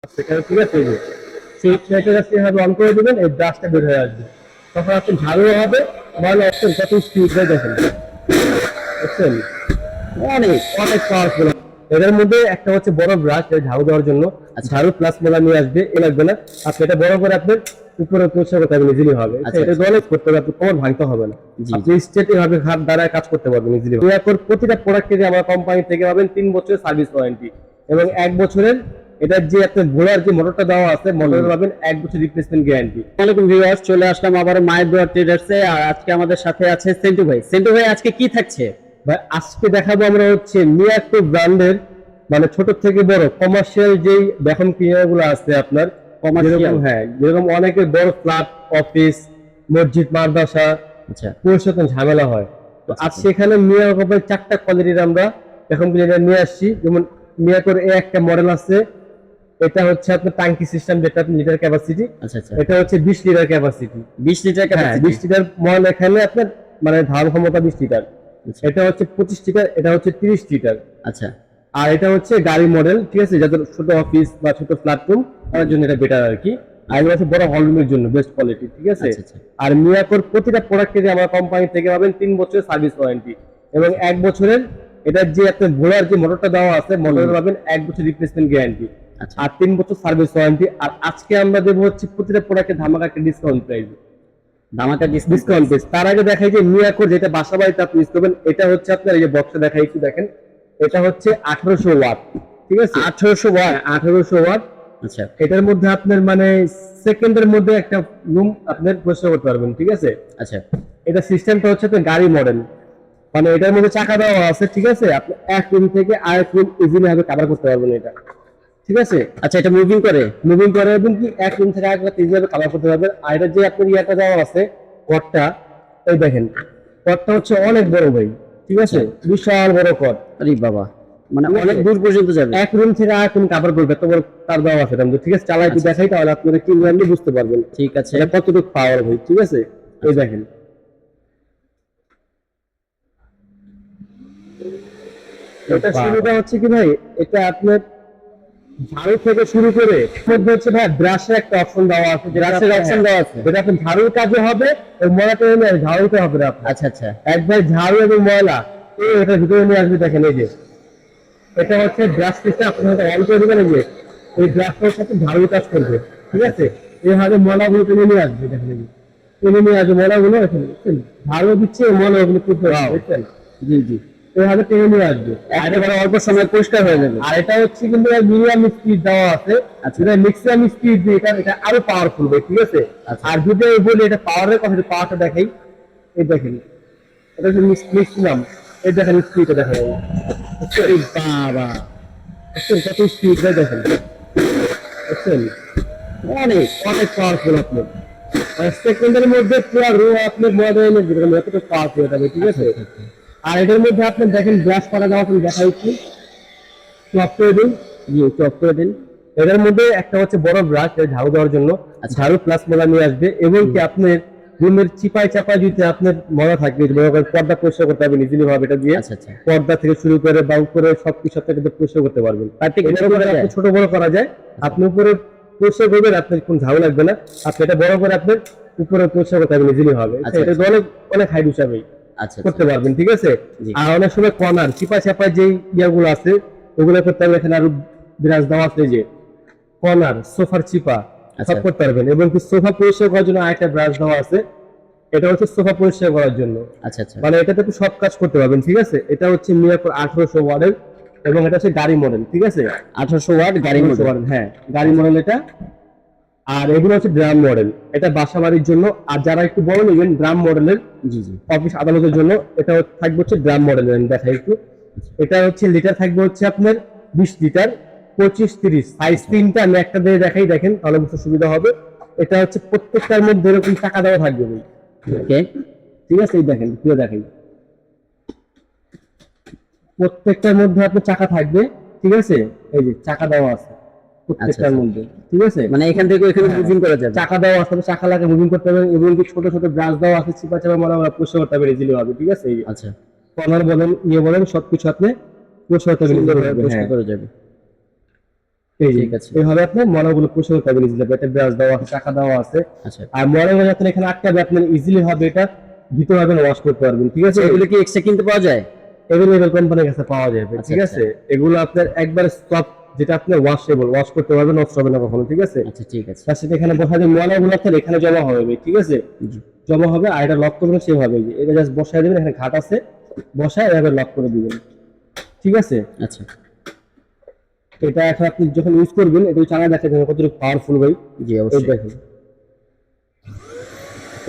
সেখানে ঠিক আছে এই যে সেইটা জাস্ট এভাবে অন করে দিবেন, এই ব্রাশটা বের হয়ে আসবে। তখন আপনি ঝাড়ু হবে, ভালো অপশন কত স্পিড হয় দেখেন, বুঝছেন? অনেক অনেক পাওয়ারফুল। এটার মধ্যে একটা হচ্ছে বড় ব্রাশ ঝাড়ু দেওয়ার জন্য, ঝাড়ু প্লাস মোলা নিয়ে আসবে, এ লাগবে না। আপনি এটা বড় করে আপনার উপরে পরিষ্কার করতে পারবেন, ইজিলি হবে। এটা অনেক করতে হবে, আপনি কোমর ভাঙতে হবে না, আপনি স্ট্রেট ভাবে হাত দ্বারায় কাজ করতে পারবেন ইজিলি। এরপর প্রতিটা প্রোডাক্ট থেকে আমার কোম্পানি থেকে পাবেন 3 বছরের সার্ভিস ওয়ারেন্টি এবং 1 বছরের এটার যে আপনার ঘোড়ার যে মোটরটা দেওয়া আছে, মোটরের পাবেন 1 বছর রিপ্লেসমেন্ট গ্যারান্টি। আসসালামু ভিউয়ার্স, চলে আসলাম আবার মায়ের দোয়া ট্রেডার্সে। আর আজকে আমাদের সাথে আছে সেন্টু ভাই। সেন্টু ভাই, আজকে কি থাকছে ভাই? আজকে দেখাবো আমরা হচ্ছে মিয়াকো ব্র্যান্ডের, মানে ছোট থেকে বড় কমার্শিয়াল যেই ভ্যাকুয়াম ক্লিনার গুলো আছে আপনার কমার্শিয়াল। হ্যাঁ, যেরকম অনেকের বড় ফ্ল্যাট, অফিস, মসজিদ, মাদ্রাসা পরিষ্কার ঝামেলা হয়, তো আজ সেখানে মিয়াকো কোম্পানির 4টা কোয়ালিটির আমরা ভ্যাকুয়াম ক্লিনার নিয়ে আসছি। যেমন মিয়াকোর এ একটা মডেল আছে, এটা হচ্ছে আপনার ট্যাঙ্কি সিস্টেম, যেটা আপনি লিটার ক্যাপাসিটি। এটা হচ্ছে 20 litre capacity. 20 litre capacity. 20 litre মল এখানে আপনার মানে ধারণ ক্ষমতা 20 লিটার। এটা হচ্ছে 25 লিটার, এটা হচ্ছে 30 লিটার। আচ্ছা। আর এটা হচ্ছে গাড়ি মডেল, ঠিক আছে, যাদের ছোট অফিস বা ছোট ফ্ল্যাট রুম তার জন্য এটা বেটার আর কি। আর এটা হচ্ছে বড় হল রুমের জন্য বেস্ট কোয়ালিটি, ঠিক আছে। আর মিয়াকোর প্রতিটা প্রোডাক্টে যে আমার কোম্পানি থেকে পাবেন 3 বছরের সার্ভিস ওয়ারেন্টি এবং 1 বছরের এটার যে আপনার ঘোড়ার যে মোটরটা দেওয়া আছে, মোটরের পাবেন 1 বছর রিপ্লেসমেন্ট গ্যারান্টি আর 3 বছর সার্ভিস ওয়ারেন্টি। আর আজকে আমরা দেবো হচ্ছে প্রতিটা প্রোডাক্টে ধামাকা একটা ডিসকাউন্ট প্রাইস, ধামাকা ডিসকাউন্ট প্রাইস। তার আগে দেখাই যে মিয়াকোর যেটা বাসা বাড়িতে আপনি ইউজ করবেন, এটা হচ্ছে আপনার এই যে বক্সে দেখাই একটু দেখেন, এটা হচ্ছে 1800 ওয়াট, ঠিক আছে, 1800 ওয়াট, 1800 ওয়াট। আচ্ছা, এটার মধ্যে আপনার মানে সেকেন্ডের মধ্যে একটা রুম আপনার পরিষ্কার করতে পারবেন, ঠিক আছে। আচ্ছা, এটা সিস্টেমটা হচ্ছে আপনার গাড়ি মডেল, মানে এটার মধ্যে চাকা দেওয়া আছে, ঠিক আছে। আপনি এক রুম থেকে আরেক রুম ইজিলি ভাবে কভার করতে পারবেন এটা, ঠিক আছে। আচ্ছা, এটা মুভিং করে এবং কি এক রুম থেকে আরেক রুম ইজিলি কভার করতে পারবেন। আর এটা যে আপনার ইয়াটা দেওয়া আছে কটটা, এই দেখেন কটটা হচ্ছে অনেক বড় ভাই, ঠিক আছে, বিশাল বড় কট। আরে বাবা, মানে অনেক দূর পর্যন্ত যাবে। এক রুম থেকে আরেক রুম কভার করবে, এত বড় তার দেওয়া আছে, ঠিক আছে। চালাই একটু দেখাই তাহলে আপনারা ক্লিয়ারলি বুঝতে পারবেন, ঠিক আছে, এটা কতটুকু পাওয়ার ভাই, ঠিক আছে। এই দেখেন এটা শুরুটা হচ্ছে কি ভাই, এটা আপনার ঝাড়ু থেকে শুরু করে মধ্যে হচ্ছে ভাই ব্রাশের একটা অপশন দেওয়া আছে, ব্রাশের অপশন দেওয়া আছে, যেটা আপনি ঝাড়ুর কাজে হবে এবং ময়লাটা নিয়ে ঝাড়ুতে হবে না আপনার। আচ্ছা আচ্ছা, একবার ঝাড়ু এবং ময়লা এটা ভিতরে নিয়ে আসবে। দেখেন এই যে এটা হচ্ছে ব্রাশ পিসটা আপনি অন করে দিবেন, এই যে এই ব্রাশটার সাথে ঝাড়ু কাজ করবে, ঠিক আছে। এইভাবে ময়লাগুলো টেনে নিয়ে আসবে, দেখেন এই যে টেনে নিয়ে আসবে ময়লাগুলো, এখানে ঝাড়ু দিচ্ছে ময়লাগুলো তুলতে হবে, বুঝছেন? জি জি, এইভাবে টেনে নিয়ে আসবে, একেবারে অল্প সময় পরিষ্কার হয়ে যাবে। আর এটা হচ্ছে কিন্তু মিডিয়াম স্পিড দেওয়া আছে, এটা ম্যাক্সিমাম স্পিড দিয়ে এটা আরো পাওয়ারফুল হবে, ঠিক আছে। আর যদি বলি এটা পাওয়ারের কথা, পাওয়ারটা দেখাই, এই দেখেন এটা হচ্ছে ম্যাক্সিমাম, এই দেখেন স্পিডটা দেখা যাবে, বাবা কত স্পিড দেখেন, বুঝছেন? অনেক অনেক পাওয়ারফুল আপনার সেকেন্ডের মধ্যে পুরো রো আপনার ময়দা এনে দিবেন, এতটা পাওয়ারফুল হবে, ঠিক আছে। আর এটার মধ্যে আপনি দেখেন ব্রাশ করা যাওয়া দেখা হচ্ছে, চপ করে দিন, জি চপ করে দিন। এটার মধ্যে একটা হচ্ছে বড় ব্রাশ ঝাড়ু দেওয়ার জন্য, ঝাড়ু প্লাস মোলা নিয়ে আসবে এবং কি আপনার রুমের চিপায় চাপায় যদি আপনার ময়লা থাকবে, পর্দা পরিষ্কার করতে পারবেন ইজিলি ভাবে এটা দিয়ে। পর্দা থেকে শুরু করে বা উপরে সবকিছু আপনাকে পরিষ্কার করতে পারবেন। ছোট বড় করা যায়, আপনি উপরে পরিষ্কার করবেন, আপনার কোন ঝাড়ু লাগবে না, আপনি এটা বড় করে আপনার উপরে পরিষ্কার করতে পারবেন ইজিলি হবে। এটা অনেক অনেক হাইট হিসাবে করতে পারবেন, ঠিক আছে। আর অনেক সময় কর্নার চিপা চাপায় যে ইয়াগুলো আছে ওগুলো করতে পারবেন। এখানে আরো ব্রাশ দেওয়া আছে, যে কর্নার সোফার চিপা সব করতে পারবেন। এবং কি সোফা পরিষ্কার করার জন্য আরেকটা ব্রাশ দেওয়া আছে, এটা হচ্ছে সোফা পরিষ্কার করার জন্য। আচ্ছা আচ্ছা, মানে এটাতে আপনি সব কাজ করতে পারবেন, ঠিক আছে। এটা হচ্ছে মিয়াকোর 1800 ওয়াটের এবং এটা হচ্ছে গাড়ি মডেল, ঠিক আছে। 1800 ওয়াট গাড়ি মডেল, হ্যাঁ গাড়ি মডেল এটা। আর এগুলো হচ্ছে ড্রাম মডেল, এটা বাসা বাড়ির জন্য। আর যারা একটু বড় নেবেন ড্রাম মডেলের, জি জি, অফিস আদালতের জন্য, এটা থাকবে হচ্ছে ড্রাম মডেলের। দেখাই একটু, এটা হচ্ছে লিটার থাকবে হচ্ছে আপনার 20 লিটার, 25, 30 সাইজ তিনটা। আমি একটা দিয়ে দেখাই, দেখেন তাহলে বুঝতে সুবিধা হবে। এটা হচ্ছে প্রত্যেকটার মধ্যে এরকম টাকা দেওয়া থাকবে, ওকে, ঠিক আছে। এই দেখেন পুরো দেখাই, প্রত্যেকটার মধ্যে আপনার চাকা থাকবে, ঠিক আছে। এই যে চাকা দেওয়া আছে প্রত্যেকটার মধ্যে, ঠিক আছে। মানে এখান থেকে এখানে মুভিং করা যাবে, চাকা দেওয়া আছে, চাকা লাগে মুভিং করতে হবে। এবং কি ছোট ছোট ব্রাশ দেওয়া আছে, চিপা চাপা মানে আমরা পরিষ্কার করতে হবে ইজিলি হবে, ঠিক আছে। আচ্ছা, কর্নার বলেন ইয়ে বলেন সবকিছু আপনি পরিষ্কার করতে করে যাবে। এই যে ঠিক আছে। এইভাবে আপনি ময়লাগুলো পরিষ্কার করবেন ইজিলি। এটা ব্রাশ দেওয়া আছে, চাকা দেওয়া আছে। আচ্ছা, আর ময়লাগুলো যখন এখানে আটকাবে আপনি ইজিলি হবে এটা ভিতরে ওয়াশ করতে পারবেন, ঠিক আছে? এগুলো কি এক্সট্রা কিনতে পাওয়া যায়? এভেলেবেল কোম্পানির কাছে পাওয়া যাবে, আচ্ছা, ঠিক আছে? এগুলো আপনার একবার স্টপ, যেটা আপনি ওয়াশেবল, ওয়াশ করতে পারবেন, নষ্ট হবে না কখনো, ঠিক আছে? আচ্ছা, ঠিক আছে। তার সাথে এখানে বসা দিয়ে ময়লাগুলো আপনার এখানে জমা হবে, ঠিক আছে? জি, জমা হবে আর এটা লক করবেন সেভাবে, যে এটা জাস্ট বসায় দিবেন, এখানে ঘাট আছে, বসায় এভাবে লক করে দিবেন, ঠিক আছে? আচ্ছা, এটা এখন আপনি যখন ইউজ করবেন এটা চালায় দেখেন কতটুকু পাওয়ারফুল ভাই। জি এই অবশ্যই। দেখেন,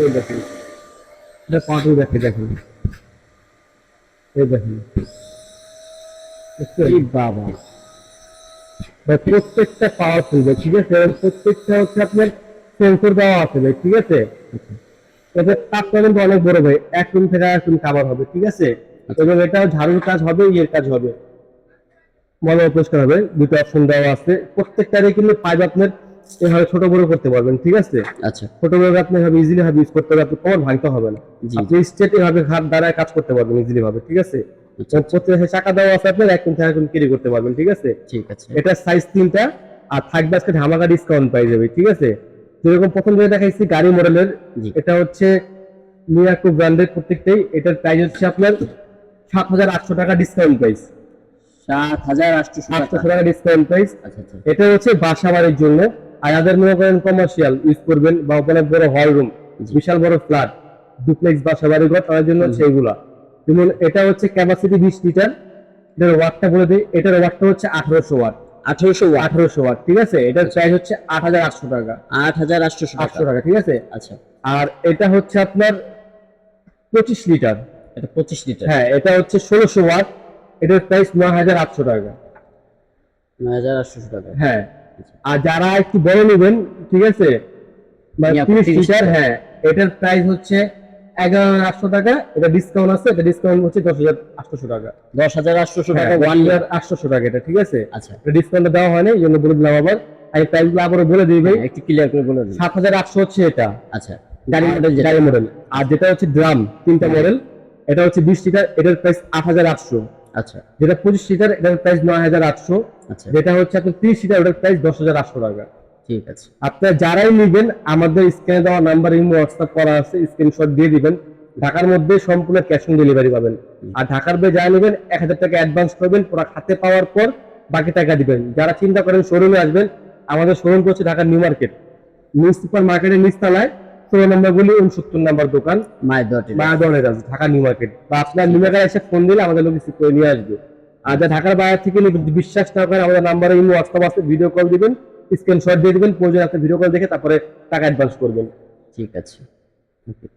এই দেখেন, এটা পাওয়ারফুল দেখেন, এই দেখেন, এই বাবা, ভাই প্রত্যেকটা পাওয়ারফুল ভাই, ঠিক আছে? এবং প্রত্যেকটা হচ্ছে আপনার সেন্সর দেওয়া আছে ভাই, ঠিক আছে? এদের তাপটা কিন্তু অনেক বড় ভাই, এক রুম থেকে আরেক রুম কাভার হবে, ঠিক আছে? এবং এটা ঝাড়ুর কাজ হবে, ইয়ের কাজ হবে, ময়লা পরিষ্কার হবে। দুটো অপশন দেওয়া আছে, প্রত্যেকটারই কিন্তু পাইপ আপনার এভাবে ছোট বড় করতে পারবেন, ঠিক আছে? আচ্ছা, ছোট বড় আপনি এভাবে ইজিলি ভাবে ইউজ করতে পারবেন, আপনি কোমর ভাঙতে হবে না। জি, আপনি স্ট্রেট এভাবে হাত দ্বারা কাজ করতে পারবেন ইজিলি ভাবে, ঠিক আছে? এবং প্রত্যেকটা চাকা দেওয়া আছে আপনার, এক রুম থেকে আরেক রুম ক্যারি করতে পারবেন, ঠিক আছে? ঠিক আছে। এটা সাইজ 3টা, আর থাকবে আজকে ধামাকা ডিসকাউন্ট পাই যাবে, ঠিক আছে? যেরকম প্রথম যেটা দেখাইছি গাড়ি মডেলের, জি, এটা হচ্ছে মিয়াকো ব্র্যান্ডের প্রত্যেকটাই। এটার প্রাইস হচ্ছে আপনার 7,800 টাকা ডিসকাউন্ট প্রাইস, 7,800 টাকা। 800 টাকা ডিসকাউন্ট প্রাইস। আচ্ছা, আচ্ছা, এটা হচ্ছে বাসা বাড়ির জন্য, আর যাদের মনে করেন কমার্শিয়াল ইউজ করবেন বা অনেক বড় হল রুম, বিশাল বড় ফ্ল্যাট, ডুপ্লেক্স বাসা বাড়ি ঘর, তাদের জন্য হচ্ছে এগুলা। যেমন এটা হচ্ছে ক্যাপাসিটি 20 লিটার, এটার ওয়াটটা বলে দিই, এটার ওয়াটটা হচ্ছে 1800 ওয়াট, 1800 ওয়াট, 1800 ওয়াট, ঠিক আছে? এটার প্রাইস হচ্ছে 8,800 টাকা, 8,800 800 টাকা। টাকা, ঠিক আছে? আচ্ছা, আর এটা হচ্ছে আপনার 25 লিটার, এটা 25 লিটার, হ্যাঁ এটা হচ্ছে 1600 ওয়াট, এটার প্রাইস 9,800 টাকা, 9,800 টাকা। হ্যাঁ। আর যারা একটু বড় নেবেন, ঠিক আছে, মানে ইয়া, 30 30 লিটার, লিটার। হ্যাঁ এটার প্রাইস হচ্ছে 11,800 টাকা, এটা ডিসকাউন্ট আছে, এটা ডিসকাউন্ট হচ্ছে 10,800 টাকা, 10,800 টাকা, 1 লিটার। 1,800 টাকা এটা, ঠিক আছে? আচ্ছা, এটা ডিসকাউন্ট দেওয়া হয়নি, এই জন্য বলে দিলাম আবার। আমি প্রাইসগুলো আবারও বলে দিই ভাই। একটু ক্লিয়ার করে বলে দিন। 7,800 হচ্ছে এটা, আচ্ছা, গাড়ি মডেল যেটা। গাড়ি মডেল। আর যেটা হচ্ছে ড্রাম, 3টা মডেল, এটা হচ্ছে 20 লিটার, এটার প্রাইস 8,800। আচ্ছা, যেটা 25 লিটার, এটার প্রাইস 9,800। আচ্ছা, যেটা হচ্ছে আপনার 30 লিটার, ওটার প্রাইস 10,800 টাকা। ঠিক আছে। আপনার যারাই নেবেন আমাদের স্ক্রিনে দেওয়া নাম্বার ইমো হোয়াটসঅ্যাপ করা আছে, স্ক্রিনশট দিয়ে দিবেন। ঢাকার মধ্যে সম্পূর্ণ ক্যাশ অন ডেলিভারি পাবেন। আর ঢাকার বাইরে যারা নেবেন 1,000 টাকা অ্যাডভান্স করবেন, পুরো হাতে পাওয়ার পর বাকি টাকা দিবেন। যারা চিন্তা করেন শোরুমে আসবেন, আমাদের শোরুম করছে ঢাকার নিউ মার্কেট, নিউ সুপার মার্কেটের নিচতলায়, 16 নম্বর গুলি 69 নম্বর দোকান, মায়ের দোয়াটি। মায়াদনের আছে, ঢাকা নিউ মার্কেট। বা আপনার নিউ মার্কেট এসে ফোন দিলে আমাদের লোক রিসিভ করে নিয়ে আসবে। আর যা ঢাকার বাইরে থেকে নেবেন, যদি বিশ্বাস না করেন আমাদের নাম্বারে ইমো হোয়াটসঅ্যাপ আছে, ভিডিও কল দিবেন, স্ক্রিনশট দিয়ে দিবেন, প্রয়োজন আপনি ভিডিও কল দেখে তারপরে টাকা অ্যাডভান্স করবেন। ঠিক আছে। ওকে।